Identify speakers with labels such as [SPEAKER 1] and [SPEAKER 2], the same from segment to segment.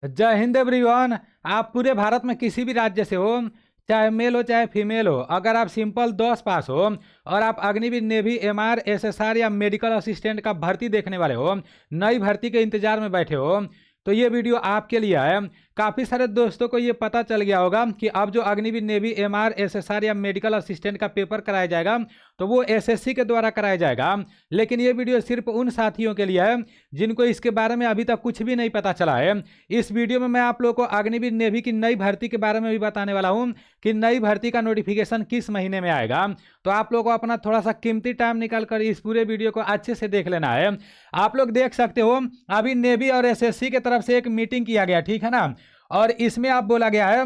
[SPEAKER 1] जय हिंद एवरीवन। आप पूरे भारत में किसी भी राज्य से हो, चाहे मेल हो चाहे फीमेल हो, अगर आप सिंपल 10 पास हो और आप अग्निवीर, नेवी, एमआर, एसएसआर या मेडिकल असिस्टेंट का भर्ती देखने वाले हो, नई भर्ती के इंतजार में बैठे हो, तो ये वीडियो आपके लिए है। काफ़ी सारे दोस्तों को ये पता चल गया होगा कि अब जो अग्निवीर, नेवी, एमआर, एसएसआर या मेडिकल असिस्टेंट का पेपर कराया जाएगा तो वो एसएससी के द्वारा कराया जाएगा। लेकिन ये वीडियो सिर्फ उन साथियों के लिए है जिनको इसके बारे में अभी तक कुछ भी नहीं पता चला है। इस वीडियो में मैं आप लोगों को अग्निवीर, नेवी की नई भर्ती के बारे में भी बताने वाला हूँ कि नई भर्ती का नोटिफिकेशन किस महीने में आएगा। तो आप लोगों को अपना थोड़ा सा कीमती टाइम निकाल कर इस पूरे वीडियो को अच्छे से देख लेना है। आप लोग देख सकते हो अभी नेवी और एसएससी की तरफ से एक मीटिंग किया गया, ठीक है ना। और इसमें आप बोला गया है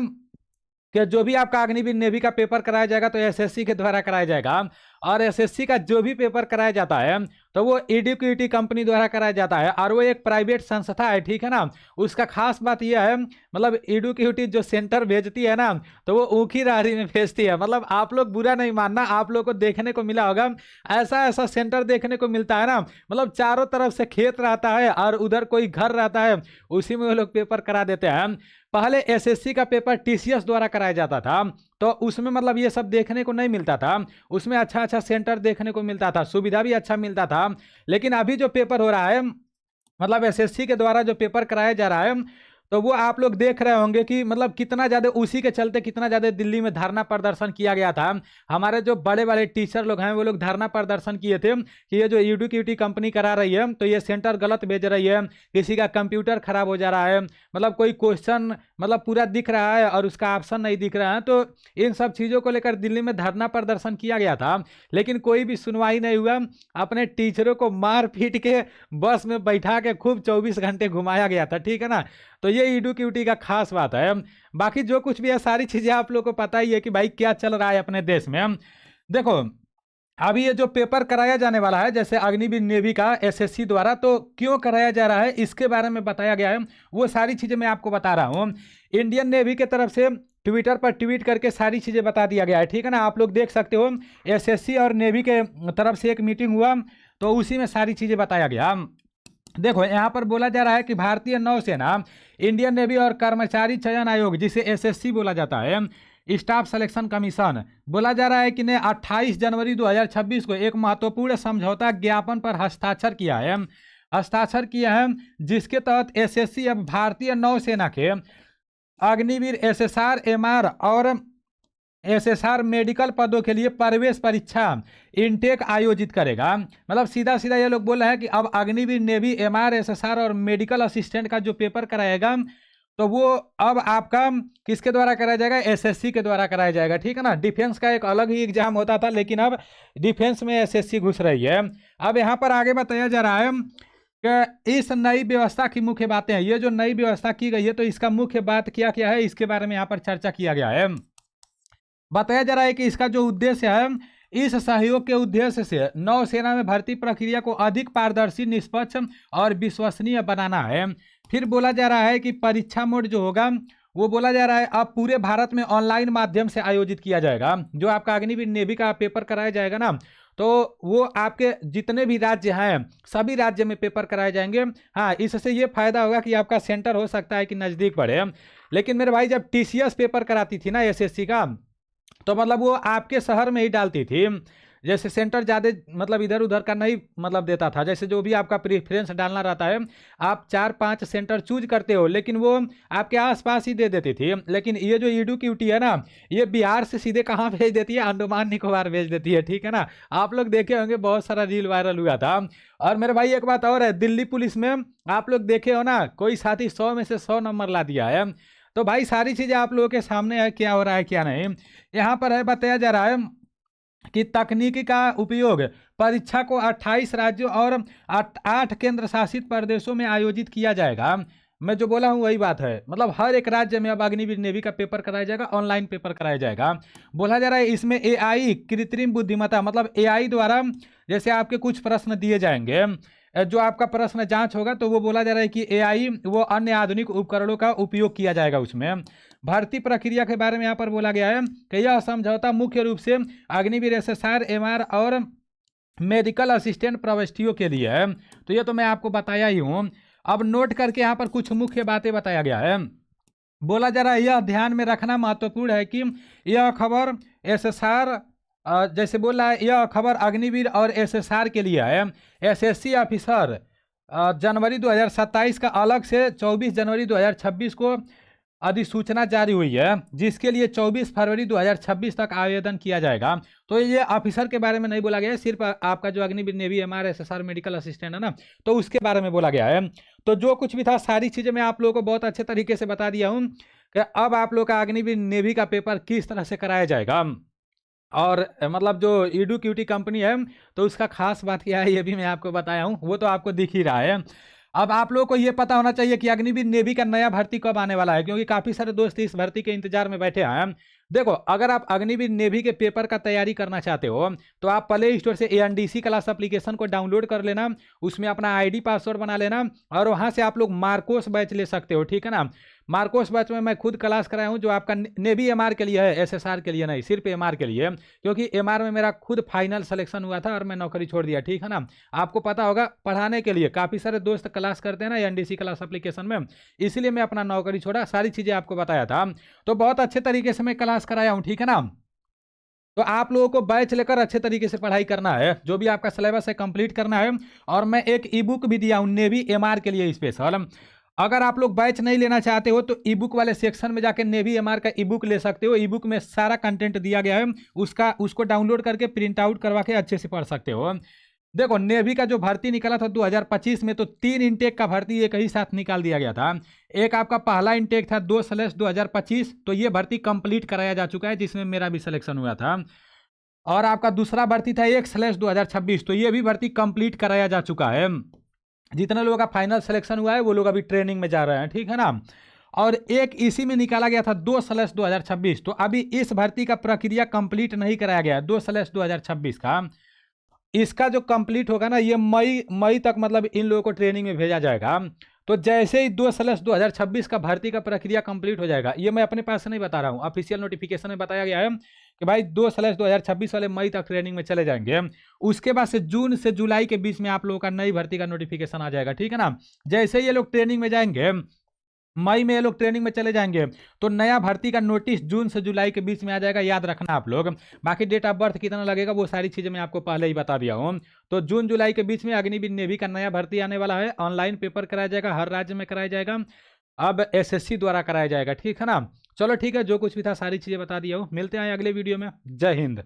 [SPEAKER 1] कि जो भी आपका अग्निवीर, नेवी का पेपर कराया जाएगा तो एसएससी के द्वारा कराया जाएगा, और एसएससी का जो भी पेपर कराया जाता है तो वो एडुकेटी कंपनी द्वारा कराया जाता है, और वो एक प्राइवेट संस्था है, ठीक है ना। उसका खास बात यह है, मतलब एडुकेटी जो सेंटर भेजती है ना तो वो ऊखी रारी में भेजती है। मतलब आप लोग बुरा नहीं मानना, आप लोग को देखने को मिला होगा ऐसा ऐसा सेंटर देखने को मिलता है ना, मतलब चारों तरफ से खेत रहता है और उधर कोई घर रहता है, उसी में वो लोग पेपर करा देते हैं। पहले एसएससी का पेपर टीसीएस द्वारा कराया जाता था, तो उसमें मतलब ये सब देखने को नहीं मिलता था। उसमें अच्छा अच्छा सेंटर देखने को मिलता था, सुविधा भी अच्छा मिलता था। लेकिन अभी जो पेपर हो रहा है, मतलब एसएससी के द्वारा जो पेपर कराया जा रहा है, तो वो आप लोग देख रहे होंगे कि मतलब कितना ज़्यादा, उसी के चलते कितना ज़्यादा दिल्ली में धरना प्रदर्शन किया गया था। हमारे जो बड़े बड़े टीचर लोग हैं वो लोग धरना प्रदर्शन किए थे कि ये जो एडुकेटी कंपनी करा रही है तो ये सेंटर गलत भेज रही है, किसी का कंप्यूटर खराब हो जा रहा है, मतलब कोई क्वेश्चन मतलब पूरा दिख रहा है और उसका ऑप्शन नहीं दिख रहा है। तो इन सब चीज़ों को लेकर दिल्ली में धरना प्रदर्शन किया गया था, लेकिन कोई भी सुनवाई नहीं हुआ। अपने टीचरों को मार पीट के बस में बैठा के खूब 24 घंटे घुमाया गया था, ठीक है ना। तो ये एडुकेटी का खास बात है। बाकी जो कुछ भी है सारी चीज़ें आप लोग को पता ही है कि भाई क्या चल रहा है अपने देश में। देखो अभी ये जो पेपर कराया जाने वाला है, जैसे अग्निवीर, नेवी का एसएससी द्वारा, तो क्यों कराया जा रहा है इसके बारे में बताया गया है, वो सारी चीज़ें मैं आपको बता रहा हूँ। इंडियन नेवी के तरफ से ट्विटर पर ट्वीट करके सारी चीज़ें बता दिया गया है, ठीक है ना। आप लोग देख सकते हो एसएससी और नेवी के तरफ से एक मीटिंग हुआ तो उसी में सारी चीज़ें बताया गया। देखो यहाँ पर बोला जा रहा है कि भारतीय नौसेना, इंडियन नेवी और कर्मचारी चयन आयोग, जिसे एसएससी बोला जाता है, स्टाफ सिलेक्शन कमीशन, बोला जा रहा है कि ने 28 जनवरी 2026 को एक महत्वपूर्ण समझौता ज्ञापन पर हस्ताक्षर किया है, जिसके तहत एसएससी अब भारतीय नौसेना के अग्निवीर, एसएसआर, एमआर और एसएसआर मेडिकल पदों के लिए प्रवेश परीक्षा इनटेक आयोजित करेगा। मतलब सीधा सीधा ये लोग बोल रहे हैं कि अब अग्निवीर, नेवी, एमआर, एसएसआर और मेडिकल असिस्टेंट का जो पेपर कराएगा तो वो अब आपका किसके द्वारा कराया जाएगा, एसएससी के द्वारा कराया जाएगा, ठीक है ना। डिफेंस का एक अलग ही एग्जाम होता था, लेकिन अब डिफेंस में एसएससी घुस रही है। अब यहाँ पर आगे बताया जा रहा है कि इस नई व्यवस्था की मुख्य बातें हैं। ये जो नई व्यवस्था की गई है तो इसका मुख्य बात क्या क्या है, इसके बारे में यहाँ पर चर्चा किया गया है। बताया जा रहा है कि इसका जो उद्देश्य है, इस सहयोग के उद्देश्य से नौसेना में भर्ती प्रक्रिया को अधिक पारदर्शी, निष्पक्ष और विश्वसनीय बनाना है। फिर बोला जा रहा है कि परीक्षा मोड जो होगा वो बोला जा रहा है अब पूरे भारत में ऑनलाइन माध्यम से आयोजित किया जाएगा। जो आपका अग्निवीर, नेवी का पेपर कराया जाएगा ना, तो वो आपके जितने भी राज्य हैं सभी राज्य में पेपर कराए जाएंगे। हाँ, इससे ये फायदा होगा कि आपका सेंटर हो सकता है कि नज़दीक पड़े। लेकिन मेरे भाई जब टीसीएस पेपर कराती थी ना एसएससी का, तो मतलब वो आपके शहर में ही डालती थी, जैसे सेंटर ज़्यादा मतलब इधर उधर का नहीं मतलब देता था। जैसे जो भी आपका प्रेफरेंस डालना रहता है, आप 4-5 सेंटर चूज करते हो, लेकिन वो आपके आसपास ही दे देती थी। लेकिन ये जो एडुकेटी है ना, ये बिहार से सीधे कहाँ भेज देती है, अंडमान निकोबार भेज देती है, ठीक है ना। आप लोग देखे होंगे बहुत सारा रील वायरल हुआ था। और मेरे भाई एक बात और है, दिल्ली पुलिस में आप लोग देखे हो ना, कोई साथी 100 में से 100 नंबर ला दिया है। तो भाई सारी चीज़ें आप लोगों के सामने है, क्या हो रहा है क्या नहीं। यहाँ पर है बताया जा रहा है कि तकनीकी का उपयोग परीक्षा को 28 राज्यों और 8 केंद्र शासित प्रदेशों में आयोजित किया जाएगा। मैं जो बोला हूँ वही बात है, मतलब हर एक राज्य में अब अग्निवीर, नेवी का पेपर कराया जाएगा, ऑनलाइन पेपर कराया जाएगा। बोला जा रहा है इसमें एआई, कृत्रिम बुद्धिमत्ता, मतलब एआई द्वारा जैसे आपके कुछ प्रश्न दिए जाएंगे, जो आपका प्रश्न जांच होगा तो वो बोला जा रहा है कि एआई वो अन्य आधुनिक उपकरणों का उपयोग किया जाएगा उसमें। भर्ती प्रक्रिया के बारे में यहाँ पर बोला गया है कि यह समझौता मुख्य रूप से अग्निवीर, एसएसआर, एमआर और मेडिकल असिस्टेंट प्रविष्टियों के लिए है। तो ये तो मैं आपको बताया ही हूँ। अब नोट करके यहाँ पर कुछ मुख्य बातें बताया गया है। बोला जा रहा है यह ध्यान में रखना महत्वपूर्ण है कि यह खबर एसएसआर जैसे बोल रहा है यह खबर अग्निवीर और एसएसआर के लिए है। एसएससी ऑफिसर जनवरी 2027 का अलग से 24 जनवरी 2026 को अधिसूचना जारी हुई है, जिसके लिए 24 फरवरी 2026 तक आवेदन किया जाएगा। तो ये ऑफिसर के बारे में नहीं बोला गया है, सिर्फ आपका जो Agniveer navy MR SSR medical assistant है ना, तो उसके बारे में बोला गया है। तो जो कुछ भी था सारी चीज़ें मैं आप लोगों को बहुत अच्छे तरीके से बता दिया हूँ कि अब आप लोग का अग्निवीर नेवी का पेपर किस तरह से कराया जाएगा। और मतलब जो ईडू क्यूटी कंपनी है तो उसका खास बात क्या है ये भी मैं आपको बताया हूँ, वो तो आपको दिख ही रहा है। अब आप लोगों को ये पता होना चाहिए कि अग्निवीर नेवी का नया भर्ती कब आने वाला है, क्योंकि काफ़ी सारे दोस्त इस भर्ती के इंतजार में बैठे हैं। देखो, अगर आप अग्निवीर नेवी के पेपर का तैयारी करना चाहते हो तो आप प्ले स्टोर से एएनडीसी क्लास एप्लीकेशन को डाउनलोड कर लेना, उसमें अपना आईडी पासवर्ड बना लेना और वहाँ से आप लोग मार्कोस बैच ले सकते हो, ठीक है ना। मार्कोस बैच में मैं खुद क्लास कराया हूँ, जो आपका नेवी एमआर के लिए है, एसएसआर के लिए नहीं, सिर्फ एमआर के लिए, क्योंकि एमआर में मेरा खुद फाइनल सिलेक्शन हुआ था और मैं नौकरी छोड़ दिया, ठीक है ना। आपको पता होगा पढ़ाने के लिए काफ़ी सारे दोस्त क्लास करते हैं ना एएनडीसी क्लास एप्लीकेशन में, इसलिए मैं अपना नौकरी छोड़ा, सारी चीज़ें आपको बताया था। तो बहुत अच्छे तरीके से मैं क्लास कराया हूँ, ठीक है ना। तो आप लोगों को बैच लेकर अच्छे तरीके से पढ़ाई करना है, जो भी आपका सिलेबस है कंप्लीट करना है। और मैं एक ई बुक भी दिया हूँ नेवी एमआर के लिए स्पेशल। अगर आप लोग बैच नहीं लेना चाहते हो तो ई बुक वाले सेक्शन में जाकर नेवी एमआर का ई बुक ले सकते हो। ई बुक में सारा कंटेंट दिया गया है, उसको डाउनलोड करके प्रिंट आउट करवा के अच्छे से पढ़ सकते हो। देखो, नेवी का जो भर्ती निकला था 2025 में, तो 3 इंटेक का भर्ती एक ही साथ निकाल दिया गया था। एक आपका पहला इंटेक था 2/2025, तो ये भर्ती कंप्लीट कराया जा चुका है, जिसमें मेरा भी सिलेक्शन हुआ था। और आपका दूसरा भर्ती था 1/2026, तो ये भी भर्ती कंप्लीट कराया जा चुका है। जितने लोगों का फाइनल सिलेक्शन हुआ है वो लोग अभी ट्रेनिंग में जा रहे हैं, ठीक है ना। और एक इसी में निकाला गया था 2/2026, तो अभी इस भर्ती का प्रक्रिया कंप्लीट नहीं कराया गया है 2/2026 का। इसका जो कंप्लीट होगा ना, ये मई तक मतलब इन लोगों को ट्रेनिंग में भेजा जाएगा। तो जैसे ही 2/2026 का भर्ती का प्रक्रिया कंप्लीट हो जाएगा, ये मैं अपने पास से नहीं बता रहा हूँ, ऑफिशियल नोटिफिकेशन में बताया गया है कि भाई 2/2026 वाले मई तक ट्रेनिंग में चले जाएंगे। उसके बाद से जून से जुलाई के बीच में आप लोगों का नई भर्ती का नोटिफिकेशन आ जाएगा, ठीक है ना। जैसे ही ये लोग ट्रेनिंग में जाएंगे, मई में ये लोग ट्रेनिंग में चले जाएंगे, तो नया भर्ती का नोटिस जून से जुलाई के बीच में आ जाएगा, याद रखना आप लोग। बाकी डेट ऑफ बर्थ कितना लगेगा वो सारी चीज़ें मैं आपको पहले ही बता दिया हूँ। तो जून जुलाई के बीच में अग्निवीर नेवी का नया भर्ती आने वाला है। ऑनलाइन पेपर कराया जाएगा, हर राज्य में कराया जाएगा, अब एसएससी द्वारा कराया जाएगा, ठीक है ना। चलो ठीक है, जो कुछ भी था सारी चीज़ें बता दिया हूँ। मिलते हैं अगले वीडियो में। जय हिंद।